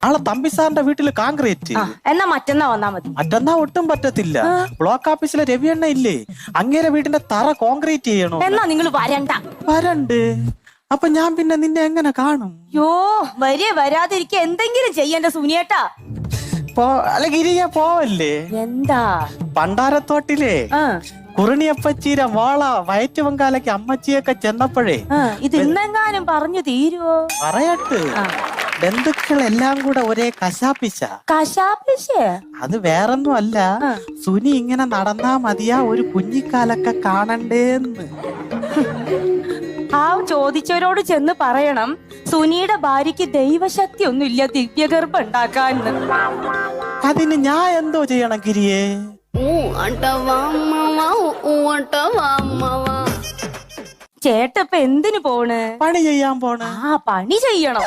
ആളെ തമ്പി സാറിന്റെ വീട്ടില് കോൺക്രീറ്റ്. എന്നാ മറ്റന്നാ വന്നാ മതി. മറ്റന്നാ ഒട്ടും പറ്റത്തില്ല. ബ്ലോക്ക് ഓഫീസിലെ രവിയണ്ണ ഇല്ലേ, അങ്ങേരെ വീടിന്റെ തറ കോൺക്രീറ്റ് ചെയ്യണോ. എന്നാ നിങ്ങൾ വരണ്ട്. അപ്പൊ ഞാൻ പിന്നെ നിന്നെ എങ്ങനെ കാണും? വരാതിരിക്ക എന്തെങ്കിലും ചെയ്യണ്ട സുനിയേട്ടാ. അല്ല ഗിരിയ പോവല്ലേ? എന്താ? പണ്ടാരത്തോട്ടിലെ കുറിണിയപ്പച്ചീര വാള വയറ്റ് വങ്കാലയ്ക്ക് അമ്മച്ചിയൊക്കെ ചെന്നപ്പോഴേ ഇത് ഇന്നെങ്ങാനും പറഞ്ഞു തീരുവോ? പറയട്ട്, ബന്ധുക്കൾ എല്ലാം കൂടെ ഒരേ കശാപ്പിശ. അത് വേറൊന്നും അല്ല, സുനി ഇങ്ങനെ നടന്നാ മതിയാ ഒരു കുഞ്ഞിക്കാലൊക്കെ കാണണ്ടേന്ന്. ആ ചോദിച്ചവരോട് ചെന്ന് പറയണം, സുനിയുടെ ഭാര്യക്ക് ദൈവശക്തി ഒന്നുമില്ല ദിവ്യഗർഭം ഉണ്ടാക്കാൻ. അതിന് ഞാൻ എന്തോ ചെയ്യണം ഗിരിയേ? ചേട്ടപ്പ എന്തിനു പോണ്? പണി ചെയ്യാൻ പോണ്. പണി ചെയ്യണം.